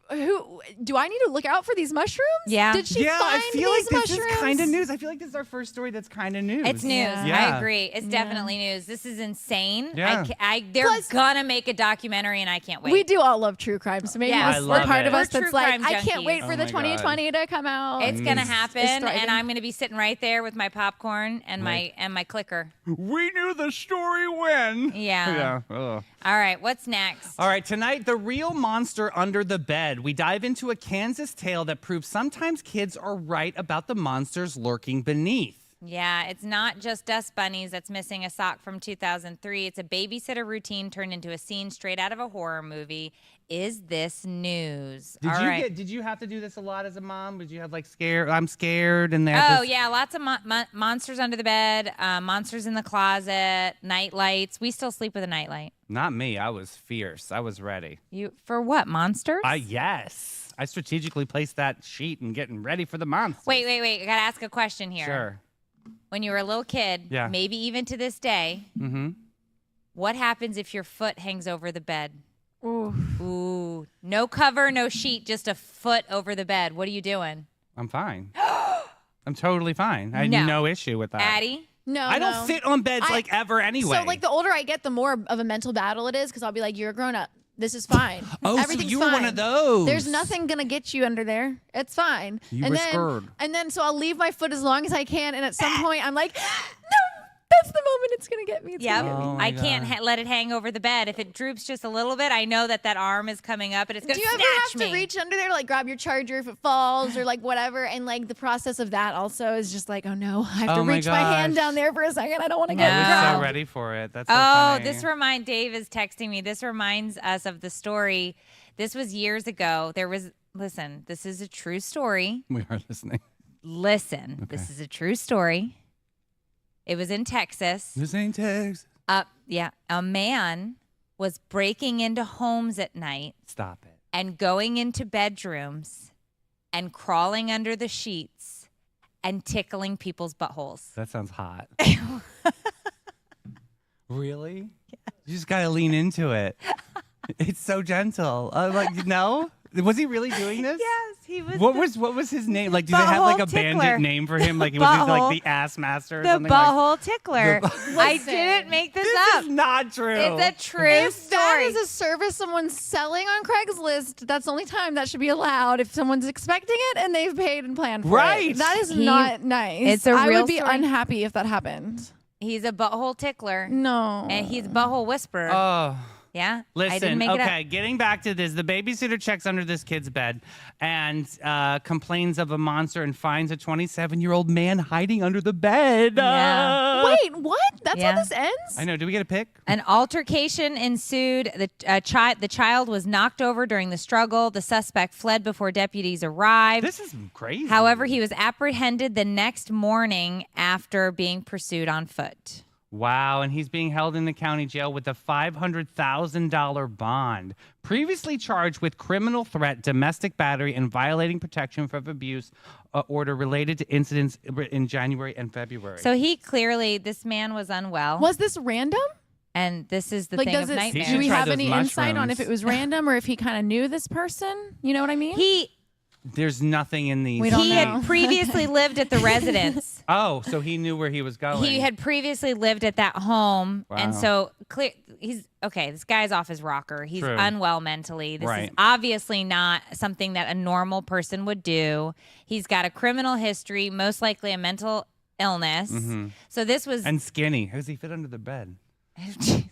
do I need to look out for these mushrooms? Yeah. Did she yeah, find I feel these like this mushrooms? is kind of news. I feel like this is our first story that's kind of news. It's news. Yeah. I agree. It's definitely news. This is insane. Yeah. They're Plus- gonna make a documentary, and I can't wait. We do all love true crime, so maybe Yeah. this I is the love part it. of us We're that's true like, crime I can't wait junkies. for Oh the my 2020 to come out. It's gonna happen, thriving. and I'm gonna be sitting right there with my popcorn and my clicker. We knew the story when. Yeah. Yeah. Ugh. All right, what's next? All right, tonight, the real monster under the bed. We dive into a Kansas tale that proves sometimes kids are right about the monsters lurking beneath. Yeah, it's not just dust bunnies that's missing a sock from 2003. It's a babysitter routine turned into a scene straight out of a horror movie. Is this news? All right. Did you have to do this a lot as a mom? Did you have like scared? I'm scared, and they Oh, yeah, lots of monsters under the bed, monsters in the closet, night lights. We still sleep with a night light. Not me. I was fierce. I was ready. You for what? Monsters? Yes. I strategically placed that sheet and getting ready for the monsters. Wait. I gotta ask a question here. Sure. When you were a little kid, Yeah. maybe even to this day, Mm-hmm. what happens if your foot hangs over the bed? Ooh. Ooh, no cover, no sheet, just a foot over the bed. What are you doing? I'm fine. I'm totally fine. I had No. no issue with that. Addie? No, I don't no. sit on beds I- like ever anyway. So like the older I get, the more of a mental battle it is because I'll be like, you're a grown up. This is fine. Oh, Everything's so you were one fine. of those. There's nothing gonna get you under there. It's fine. You and were then, scared. And then so I'll leave my foot as long as I can, and at some point I'm like, no, that's the moment it's gonna get me. It's Yep. gonna get me. Oh my I can't God. let it hang over the bed. If it droops just a little bit, I know that arm is coming up and it's going Do to you snatch ever have me. to reach under there to like grab your charger if it falls or like whatever? And like the process of that also is just like, oh no, I have Oh to my reach my hand gosh. down there for a second. I don't want to No. get I was grabbed. so ready for it. That's so Oh, funny. Dave is texting me. This reminds us of the story. This was years ago. Listen, this is a true story. We are listening. Listen, this Okay. is a true story. It was in Texas. This ain't Texas. A man was breaking into homes at night Stop it. and going into bedrooms and crawling under the sheets and tickling people's buttholes. That sounds hot. Really? You just gotta lean into it. It's so gentle. Like, no? Was he really doing this? Yes, He was What was his name? Like, do they have like a Butthole Tickler. bandit name for him? Like, was he Butthole. like the ass master or the something? Like, butthole tickler. I Listen, didn't make this this up. is not true. It's a true If that story. is a service someone's selling on Craigslist, that's the only time that should be allowed. If someone's expecting it and they've paid and planned for Right. it. That is He- not nice. it's a I real would be story. unhappy if that happened. He's a butthole tickler. No. And he's a butthole whisperer. Oh. Yeah? I Listen, didn't make it okay, up. getting back to this, the babysitter checks under this kid's bed and complains of a monster and finds a 27-year-old man hiding under the bed. Yeah. Wait, what? That's Yeah. how this ends? I know. Do we get a pick? An altercation ensued. The child was knocked over during the struggle. The suspect fled before deputies arrived. This is crazy. However, he was apprehended the next morning after being pursued on foot. Wow, and he's being held in the county jail with a $500,000 bond. Previously charged with criminal threat, domestic battery, and violating protection from abuse order related to incidents in January and February. So this man was unwell. Was this random? And this is the Like, thing does of it? He nightmares. should Do we try have those any insight on if mushrooms. it was random or if he kind of knew this person? You know what I mean? There's nothing in these. We don't He know. had previously lived at the residence. Oh, so he knew where he was going. He had previously lived at that home, and Wow. so he's okay. This guy's off his rocker. He's True. unwell mentally. This is Right. obviously not something that a normal person would do. He's got a criminal history, most likely a mental illness. So this was and skinny. How does he fit under the bed?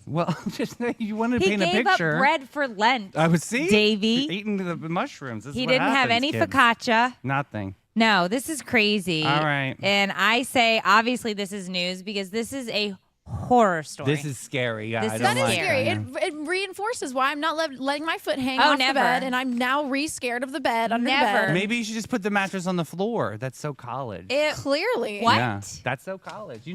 Well, just you wanted to he paint a gave picture. up bread for Lent. I would see Davey. eating the mushrooms. This is He what didn't have happens, any kids. focaccia. Nothing. No, this is crazy. All right. And I say, obviously, this is news because this is a horror story. This is scary. Yeah, This I is- don't That is like scary. that. It reinforces why I'm not letting my foot hang Oh, off never. the bed, and I'm now scared of the bed under Never. the bed. Maybe you should just put the mattress on the floor. That's so college. Clearly. What? Yeah, that's so college.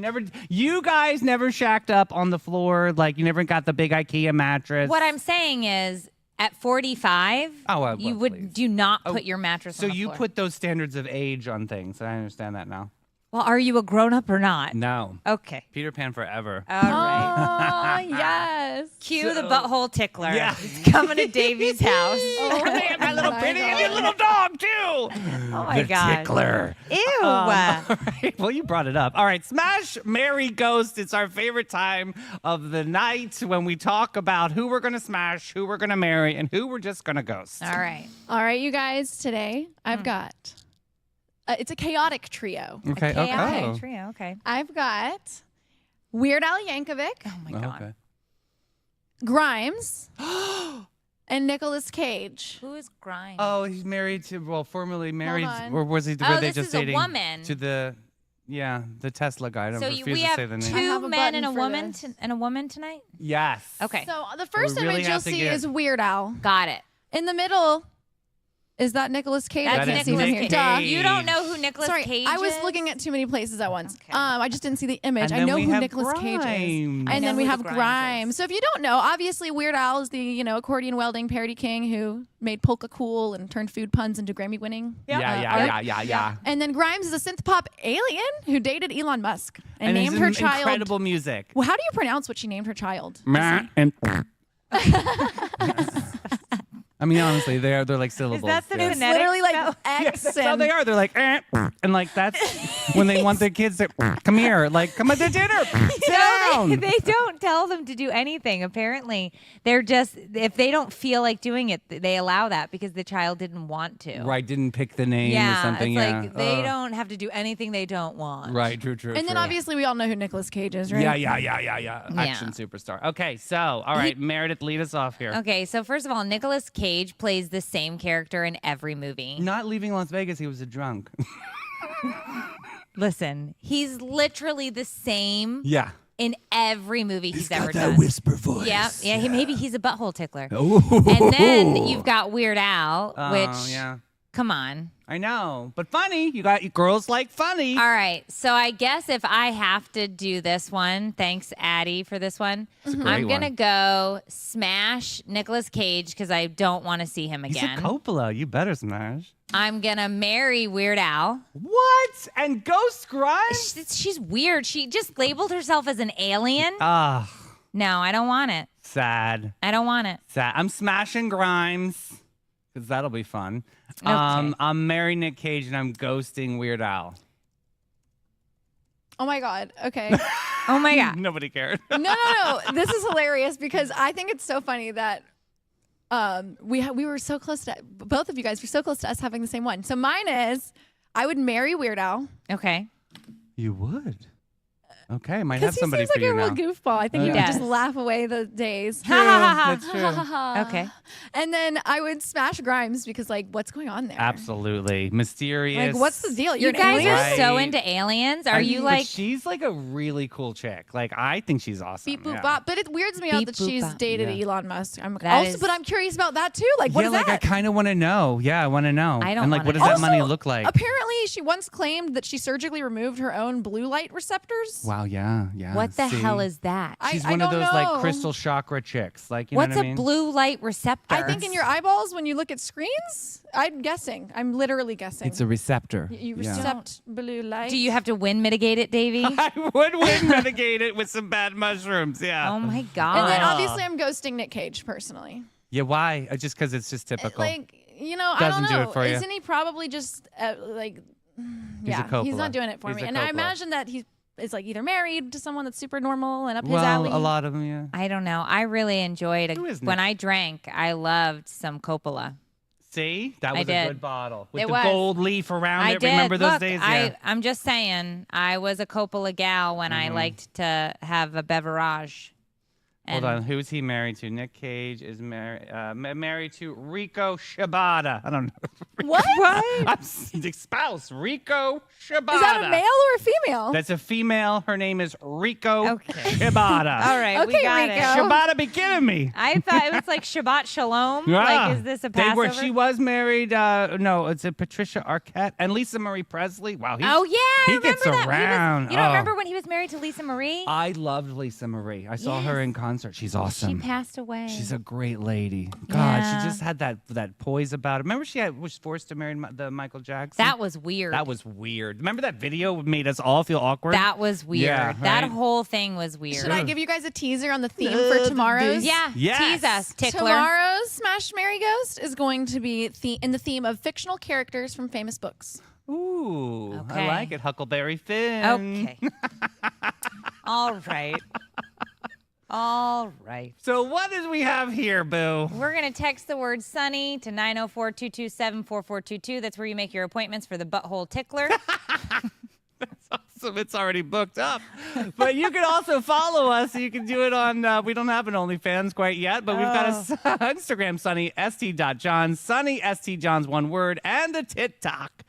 You guys never shacked up on the floor. Like you never got the big IKEA mattress. What I'm saying is, at 45, Oh, well, you please. would do not put your mattress So on the you floor. put those standards of age on things. I understand that now. Well, are you a grown up or not? No. Okay. Peter Pan forever. All right. Oh, yes. Cue the butthole tickler. Yeah. It's coming to Davey's house. Oh, my little my pitty and God. your little dog too. Oh my the God. tickler. Ew. All right. Well, you brought it up. All right. Smash, Marry, Ghost. It's our favorite time of the night when we talk about who we're going to smash, who we're going to marry, and who we're just going to ghost. All right. All right, you guys, today Hmm. I've got, it's a chaotic trio. Okay. Chaotic Okay. trio. Okay. I've got Weird Al Yankovic, Oh my God. Okay. Grimes, and Nicolas Cage. Who is Grimes? Oh, he's married to, well, formerly married, on. or was he, Oh, were they this just is a dating woman. to the Tesla guy. I don't So refuse we to have say the name. I have two a men and a button for woman this. and a woman tonight. Yes. Okay. So the first we really image you'll have to see get- is Weird Al. Got it. In the middle, is that Nicolas Cage? That's I can't is see from Nicolas here. Cage. Duh. Cage. You don't know who Nicolas Sorry, Cage I was is? looking at too many places at once. Okay. I just didn't see the image. And I then know we who have Nicolas Cage is. Grimes. I And know then we who have the Grimes Grimes. is. So if you don't know, obviously Weird Al is the accordion welding parody king who made polka cool and turned food puns into Grammy winning. Yeah. And then Grimes is a synth pop alien who dated Elon Musk and, it's named her child. incredible music. Well, how do you pronounce what she named her child? And I mean, honestly, they're like syllables. that the yes. It's phonetic literally like spell? X That's how and they are. They're like, and like that's when they want their kids to come here, like come to dinner, sit down. They don't tell them to do anything. Apparently, they're just if they don't feel like doing it, they allow that because the child didn't want to. Right, didn't pick the name Yeah, or something. it's Yeah, like they don't have to do anything they don't want. Right, true. And then obviously we all know who Nicolas Cage is, right? Yeah. Action superstar. Okay, so all right, Meredith, lead us off here. Okay, so first of all, Nicolas Cage plays the same character in every movie. Not leaving Las Vegas, he was a drunk. Listen, he's literally the same Yeah. in every movie he's ever done. whisper voice. Yeah, maybe he's a butthole tickler. Ooh. And then you've got Weird Al, which Oh, yeah. come on. I know, but funny. You got girls like funny. All right, so I guess if I have to do this one, thanks Addie for this one. a great I'm gonna one. go smash Nicolas Cage because I don't want to see him He's again. a Coppola. You better smash. I'm gonna marry Weird Al. What? And Ghost Grimes? She's weird. She just labeled herself as an alien. Ah, No, I don't want it. sad. I don't want it. Sad. I'm smashing Grimes because that'll be fun. Okay. I'm marrying Nick Cage and I'm ghosting Weird Al. Oh my God. Okay. Oh my God. Nobody cared. No. This is hilarious because I think it's so funny that we were so close to, both of you guys were so close to us having the same one. So mine is, I would marry Weird Al. Okay. You would. Okay, might have Because he somebody seems for like you a real now. goofball. I think he would does. just laugh away the days. True. That's true. Okay. And then I would smash Grimes because, like, what's going on there? Absolutely. Mysterious. Like, what's the deal? You You're an guys alien? are so Right. into aliens. I Are mean, you but like she's like a really cool chick. Like, I think she's awesome. Beep boop yeah. bop. But it weirds me out Beep, that boop, she's bop. dated Yeah. Elon Musk. That But I'm curious about that too. Like, what yeah, is like that? I kind of want to know. Yeah, I want to know. I don't And like, what wanna does that know. money Also, look like? Apparently, she once claimed that she surgically removed her own blue light receptors. Wow. Yeah. Yeah. what the See? hell is that? She's I one of don't those know. like crystal chakra chicks. Like, you What's know what I a mean? blue light receptor? I think in your eyeballs when you look at screens. I'm guessing. I'm literally guessing. It's a receptor. You Yeah. recept blue light. Do you have to wind mitigate it, Davey? I would win mitigate it with some bad mushrooms. Yeah. Oh my And God. then obviously I'm ghosting Nick Cage personally. Yeah. Why? Just because it's just typical. Like, you know, I Doesn't don't do know. it for you. Isn't he probably just like He's a yeah, he's Coppola. not doing it for He's me. a And I Coppola. imagine that he is like either married to someone that's super normal and up his well, alley. a lot of them. Yeah. I don't know. I really enjoyed Who is when Nick? I drank. I loved some Coppola. See, that I was a did. good bottle with It the was. gold leaf around I it. did. Remember those Look, days? Yeah. I'm just saying. I was a Coppola gal when I liked to have a beverage. Hold on, who's he married to? Nick Cage is married to Rico Shibata. I don't know. What? The spouse, Rico Shibata. Is that a male or a female? That's a female. Her name is Rico Okay. Shibata. All right, we Okay, got Rico. it. Shibata be kidding me. I thought it was like Shabbat Shalom. Yeah. Like, is this a They were, Passover? she was married. No, it's a Patricia Arquette and Lisa Marie Presley. Wow, Oh yeah, I he remember gets that. around. You don't Oh. remember when he was married to Lisa Marie? I loved Lisa Marie. I saw her Yes. in concert. She's She awesome. passed away. She's a great lady. God, Yeah. she just had that poise about her. Remember, was forced to marry the Michael Jackson. That was weird. That was weird. Remember that video made us all feel awkward. That was weird. Yeah, That right? whole thing was weird. Should I give you guys a teaser on the theme for tomorrow's? Yeah. Yes. Tease us, Tickler. Tomorrow's Smash Mary Ghost is going to be in the theme of fictional characters from famous books. Ooh, Okay. I like it. Huckleberry Finn. Okay. All right. All right. So what did we have here, Boo? We're going to text the word Sunny to 904-227-4422. That's where you make your appointments for the butthole tickler. So it's already booked up. But you can also follow us. You can do it on, we don't have an OnlyFans quite yet, but we've got a Instagram, Sunny st.johns, Sunny st.johns, one word, and a TikTok.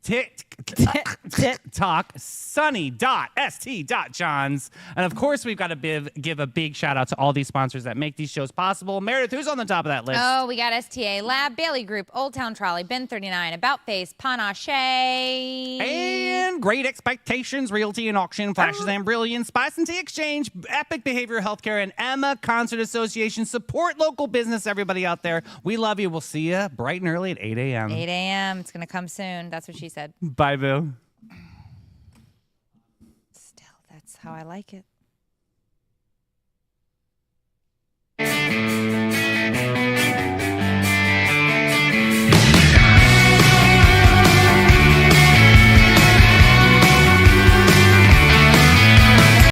TikTok, sunny.st.johns. And of course, we've got to give a big shout out to all these sponsors that make these shows possible. Meredith, who's on the top of that list? Oh, we got STA Lab, Bailey Group, Old Town Trolley, Ben 39, About Face, Panache. And Great Expectations, Realty and Auction, Flashes and Brilliance, Spice and Tea Exchange, Epic Behavioral Healthcare, and Emma Concert Association. Support local business, everybody out there. We love you. We'll see you bright and early at 8 a.m. 8 a.m. It's going to come soon. That's what she said. Bye, Boo. Still, that's how I like it.